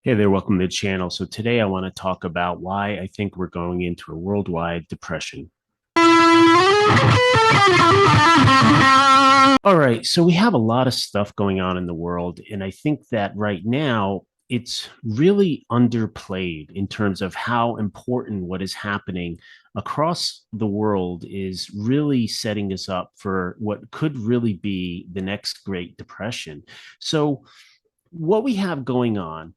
Hey there, welcome to the channel. So today I want to talk about why I think we're going into a worldwide depression. All right, so we have a lot of stuff going on in the world, and I think that right now it's really underplayed in terms of how important what is happening across the world is really setting us up for what could really be the next Great Depression. So, what we have going on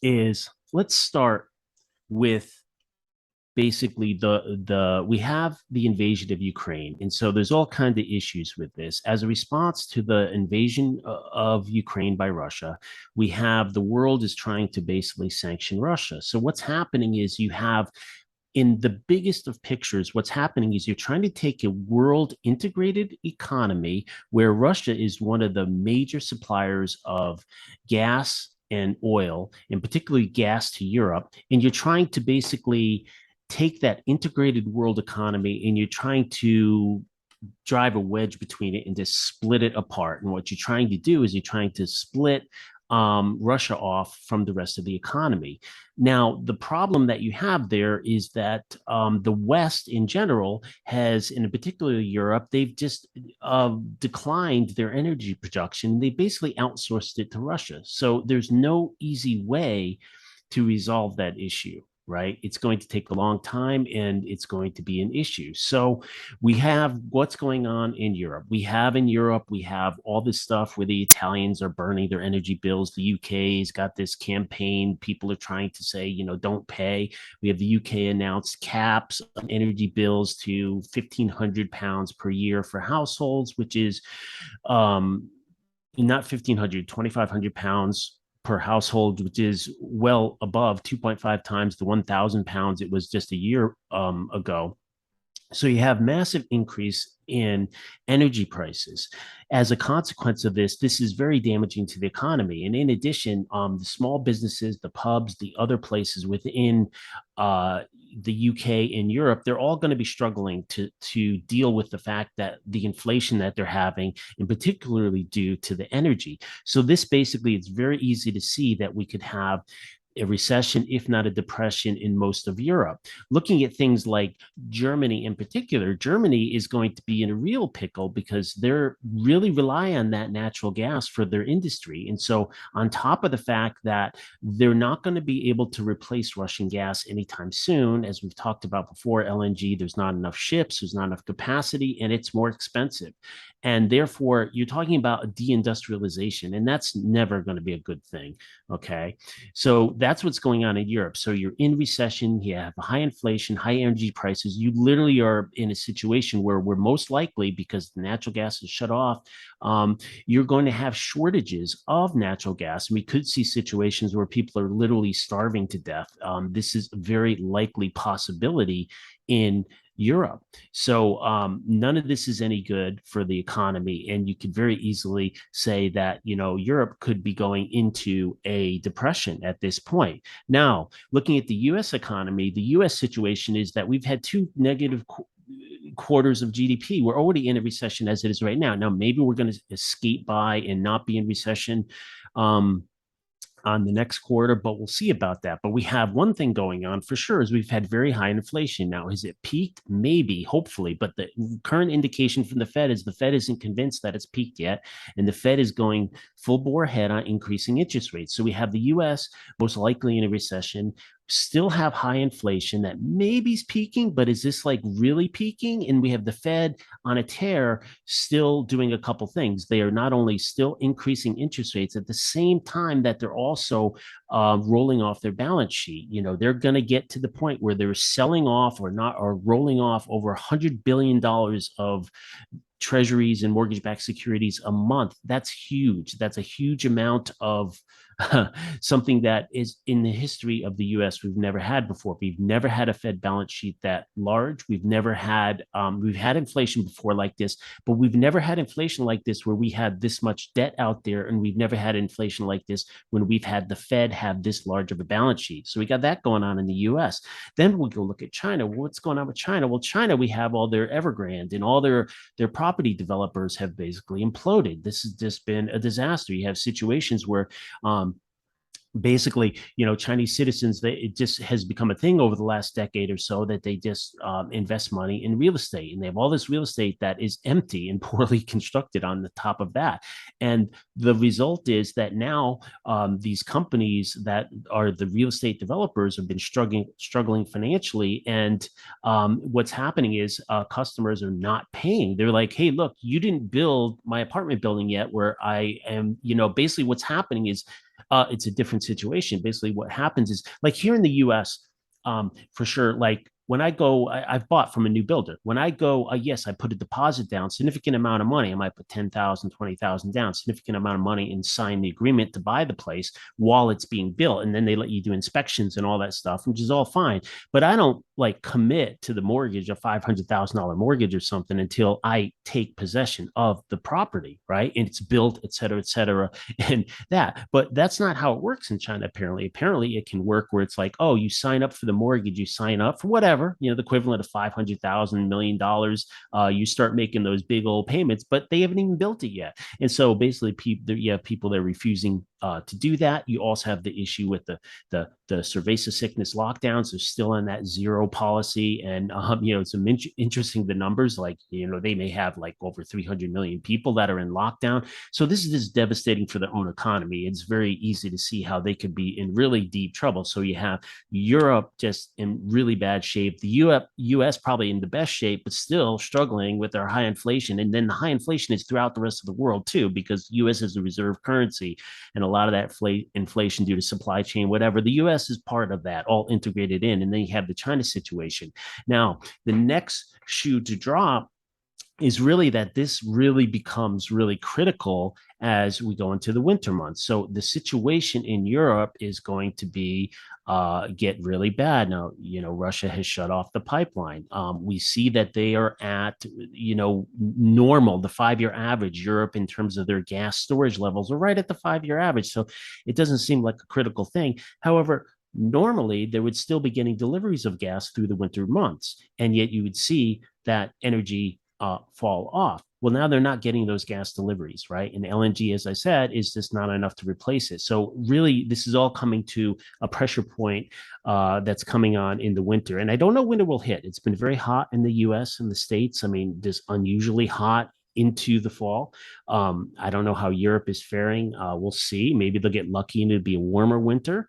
is let's start with basically the we have the invasion of Ukraine, and so there's all kinds of issues with this. As a response to the invasion of Ukraine by Russia, we have the world is trying to basically sanction Russia. So what's happening is you have in the biggest of pictures, what's happening is you're trying to take a world integrated economy where Russia is one of the major suppliers of gas and oil, and particularly gas to Europe. And you're trying to basically take that integrated world economy and you're trying to drive a wedge between it and just split it apart. And what you're trying to do is you're trying to split Russia off from the rest of the economy. Now, the problem that you have there is that the West in general has, in particular Europe, they've just declined their energy production. They basically outsourced it to Russia. So there's no easy way to resolve that issue, right? It's going to take a long time and it's going to be an issue. So we have what's going on in Europe. We have all this stuff where the Italians are burning their energy bills. The UK's got this campaign. People are trying to say, don't pay. We have the UK announced caps on energy bills to £1,500 per year for households, which is not 1,500, 2,500 pounds per household, which is well above 2.5 times the 1,000 pounds it was just a year ago. So you have massive increase in energy prices. As a consequence of this, this is very damaging to the economy. And in addition, the small businesses, the pubs, the other places within the UK and Europe, they're all going to be struggling to deal with the fact that the inflation that they're having, and particularly due to the energy. So this basically, it's very easy to see that we could have a recession, if not a depression, in most of Europe. Looking at things like Germany in particular, Germany is going to be in a real pickle because they're really rely on that natural gas for their industry. And so, on top of the fact that they're not going to be able to replace Russian gas anytime soon, as we've talked about before, LNG, there's not enough ships, there's not enough capacity, and it's more expensive. And therefore, you're talking about a deindustrialization, and that's never going to be a good thing. Okay. So that's what's going on in Europe. So you're in recession, you have high inflation, high energy prices. You literally are in a situation where we're most likely, because the natural gas is shut off, you're going to have shortages of natural gas. And we could see situations where people are literally starving to death. This is a very likely possibility in Europe. So none of this is any good for the economy. And you could very easily say that, Europe could be going into a depression at this point. Now, looking at the US economy, the US situation is that we've had two negative quarters of GDP. We're already in a recession as it is right now. Now, maybe we're going to escape by and not be in recession. On the next quarter, but we'll see about that. But we have one thing going on for sure is we've had very high inflation. Now, has it peaked? Maybe, hopefully, but the current indication from the Fed is the Fed isn't convinced that it's peaked yet, and the Fed is going full bore ahead on increasing interest rates. So we have the U.S. most likely in a recession, still have high inflation that maybe is peaking, but is this like really peaking? And we have the Fed on a tear, still doing a couple things. They are not only still increasing interest rates at the same time that they're also rolling off their balance sheet. They're going to get to the point where they're selling off or not or rolling off over $100 billion of treasuries and mortgage-backed securities a month. That's huge. That's a huge amount of something that is in the history of the U.S. we've never had before. We've never had a Fed balance sheet that large. We've had inflation before like this, but we've never had inflation like this where we had this much debt out there, and we've never had inflation like this when we've had the Fed have this large of a balance sheet. So we got that going on in the U.S. Then we'll go look at China. What's going on with China? Well, China, we have all their Evergrande and all their property developers have basically imploded. This has just been a disaster. You have situations where basically, Chinese citizens, it just has become a thing over the last decade or so that they just invest money in real estate, and they have all this real estate that is empty and poorly constructed on the top of that. And the result is that now these companies that are the real estate developers have been struggling financially. And what's happening is customers are not paying. They're like, hey, look, you didn't build my apartment building yet where I am. Basically what's happening is it's a different situation. Basically, what happens is like here in the U.S., for sure, like when I've bought from a new builder. When I go, yes, I put a deposit down, significant amount of money. I might put 10,000, 20,000 down, significant amount of money, and sign the agreement to buy the place while it's being built. And then they let you do inspections and all that stuff, which is all fine. But I don't like commit to the mortgage, a $500,000 mortgage or something, until I take possession of the property, right? And it's built, et cetera, et cetera. And but that's not how it works in China. Apparently it can work where it's like, oh, you sign up for the mortgage, you sign up for whatever, the equivalent of 500,000 $1 million. You start making those big old payments, but they haven't even built it yet. And so basically you have people that are refusing to do that. You also have the issue with the cerveza sickness lockdowns. They're still on that zero policy. And it's interesting, the numbers, like they may have like over 300 million people that are in lockdown. So this is just devastating for their own economy. It's very easy to see how they could be in really deep trouble. So you have Europe just in really bad shape, the US probably in the best shape, but still struggling with their high inflation. And then the high inflation is throughout the rest of the world too, because US is a reserve currency, and a lot of that inflation due to supply chain, whatever. The US is part of that, all integrated in. And then you have the China situation. Now, the next shoe to drop is really that this really becomes really critical as we go into the winter months. So the situation in Europe is going to be get really bad. Now, Russia has shut off the pipeline. We see that they are at, normal, the 5-year average. Europe, in terms of their gas storage levels, are right at the 5-year average. So it doesn't seem like a critical thing. However, normally they would still be getting deliveries of gas through the winter months, and yet you would see that energy fall off. Well, now they're not getting those gas deliveries, right? And LNG, as I said, is just not enough to replace it. So really, this is all coming to a pressure point that's coming on in the winter. And I don't know when it will hit. It's been very hot in the US and the States. I mean, just unusually hot into the fall. I don't know how Europe is faring. We'll see. Maybe they'll get lucky and it'll be a warmer winter.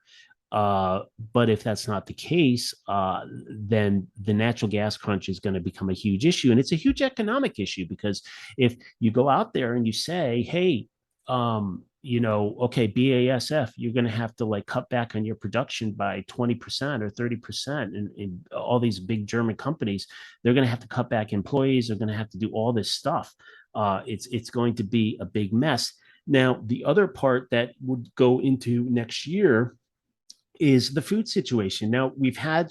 But if that's not the case, then the natural gas crunch is going to become a huge issue. And it's a huge economic issue, because if you go out there and you say, hey, okay, BASF, you're going to have to like cut back on your production by 20% or 30%. And all these big German companies, they're going to have to cut back employees. They're going to have to do all this stuff. It's going to be a big mess. Now, the other part that would go into next year is the food situation. Now, we've had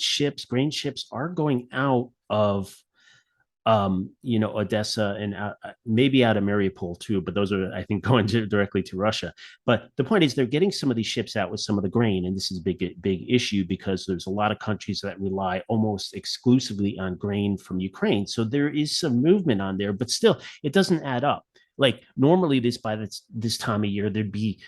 grain ships are going out of Odessa and maybe out of Mariupol too, but those are, I think, going directly to Russia. But the point is, they're getting some of these ships out with some of the grain, and this is a big issue, because there's a lot of countries that rely almost exclusively on grain from Ukraine. So there is some movement on there, but still, it doesn't add up. Like normally, by this time of year, there'd be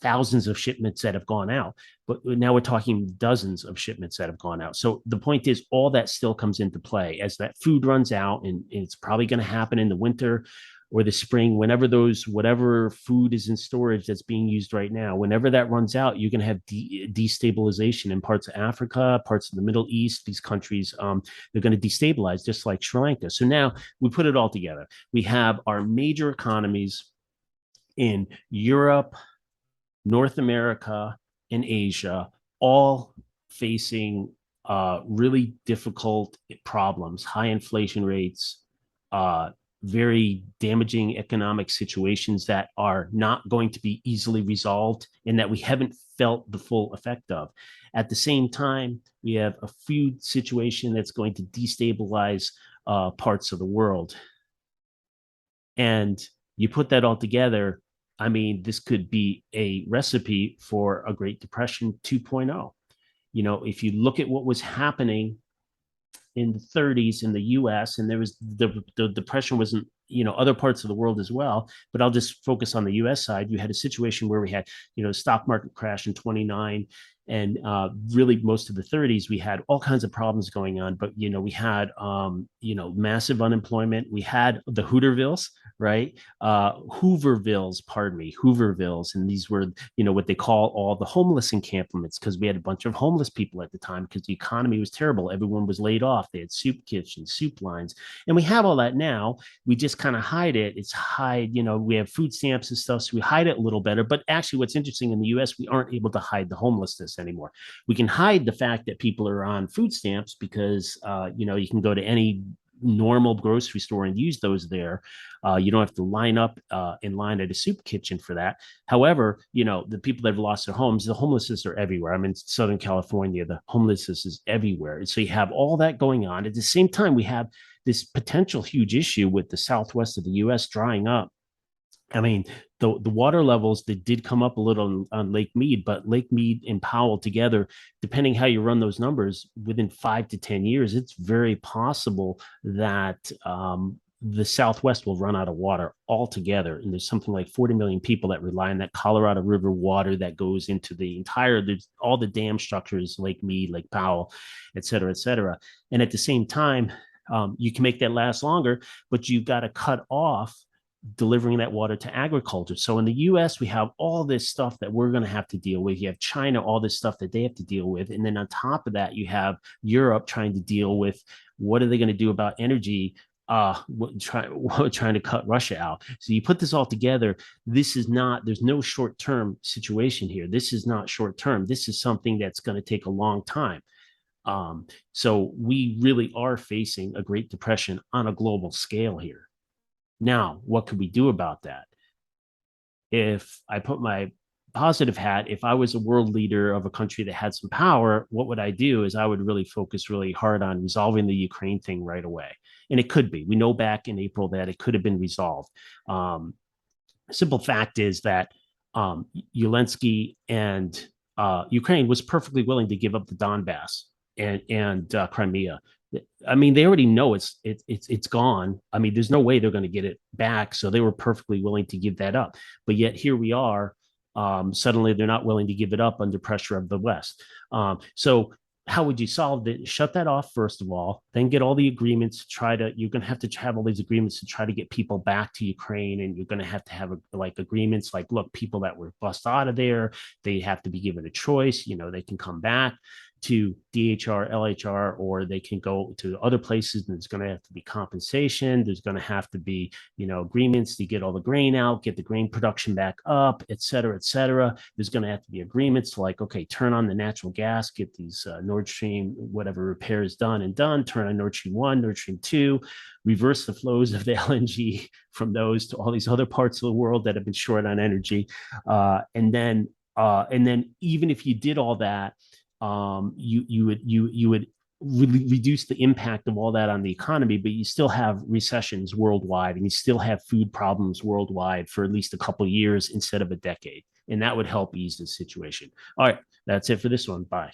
thousands of shipments that have gone out, but now we're talking dozens of shipments that have gone out. So the point is, all that still comes into play as that food runs out, and it's probably going to happen in the winter or the spring, whatever food is in storage that's being used right now, whenever that runs out, you're going to have destabilization in parts of Africa, parts of the Middle East. These countries, they're going to destabilize, just like Sri Lanka. So now we put it all together. We have our major economies in Europe, North America, and Asia, all facing really difficult problems, high inflation rates, very damaging economic situations that are not going to be easily resolved, and that we haven't felt the full effect of. At the same time, we have a food situation that's going to destabilize parts of the world. And you put that all together, I mean, this could be a recipe for a Great Depression 2.0. If you look at what was happening in the 30s in the US, and there was the depression wasn't other parts of the world as well. But I'll just focus on the U.S. side. You had a situation where we had stock market crash in 29, and really most of the 30s we had all kinds of problems going on. But we had massive unemployment. We had the Hootervilles, right? Hoovervilles, pardon me, Hoovervilles, and these were what they call all the homeless encampments, because we had a bunch of homeless people at the time because the economy was terrible. Everyone was laid off. They had soup kitchens, soup lines, and we have all that now. We just kind of hide it. It's hide, we have food stamps and stuff, so we hide it a little better. But actually, what's interesting in the U.S., we aren't able to hide the homelessness anymore. We can hide the fact that people are on food stamps because you can go to any normal grocery store and use those there. You don't have to line up in line at a soup kitchen for that. However, the people that have lost their homes, the homelessness are everywhere. I'm in Southern California. The homelessness is everywhere. And so you have all that going on. At the same time, we have this potential huge issue with the southwest of the U.S. drying up. I mean, the water levels that did come up a little on Lake Mead, but Lake Mead and Powell together, depending how you run those numbers, within 5 to 10 years, it's very possible that the Southwest will run out of water altogether. And there's something like 40 million people that rely on that Colorado River water that goes into there's all the dam structures, Lake Mead, Lake Powell, et cetera, et cetera. And at the same time, you can make that last longer, but you've got to cut off delivering that water to agriculture. So in the US, we have all this stuff that we're going to have to deal with. You have China, all this stuff that they have to deal with. And then on top of that, you have Europe trying to deal with what are they going to do about energy, trying to cut Russia out. So you put this all together. There's no short-term situation here. This is not short-term. This is something that's going to take a long time. So we really are facing a Great Depression on a global scale here. Now, what could we do about that? If I put my positive hat, if I was a world leader of a country that had some power, what would I do is I would really focus really hard on resolving the Ukraine thing right away. And it could be. We know back in April that it could have been resolved. Simple fact is that Zelensky and Ukraine was perfectly willing to give up the Donbass and Crimea. I mean, they already know it's gone. I mean, there's no way they're going to get it back. So they were perfectly willing to give that up. But yet here we are. Suddenly they're not willing to give it up under pressure of the West. So how would you solve it? Shut that off, first of all, then get all the agreements. You're going to have all these agreements to try to get people back to Ukraine. And you're going to have agreements like, look, people that were bussed out of there, they have to be given a choice. They can come back to DHR, LHR, or they can go to other places. And there's going to have to be compensation. There's going to have to be, agreements to get all the grain out, get the grain production back up, et cetera, et cetera. There's going to have to be agreements to okay, turn on the natural gas, get these Nord Stream, whatever repairs done, turn on Nord Stream 1, Nord Stream 2, reverse the flows of the LNG from those to all these other parts of the world that have been short on energy. And then even if you did all that, you would reduce the impact of all that on the economy, but you still have recessions worldwide and you still have food problems worldwide for at least a couple of years instead of a decade. And that would help ease the situation. All right, that's it for this one. Bye.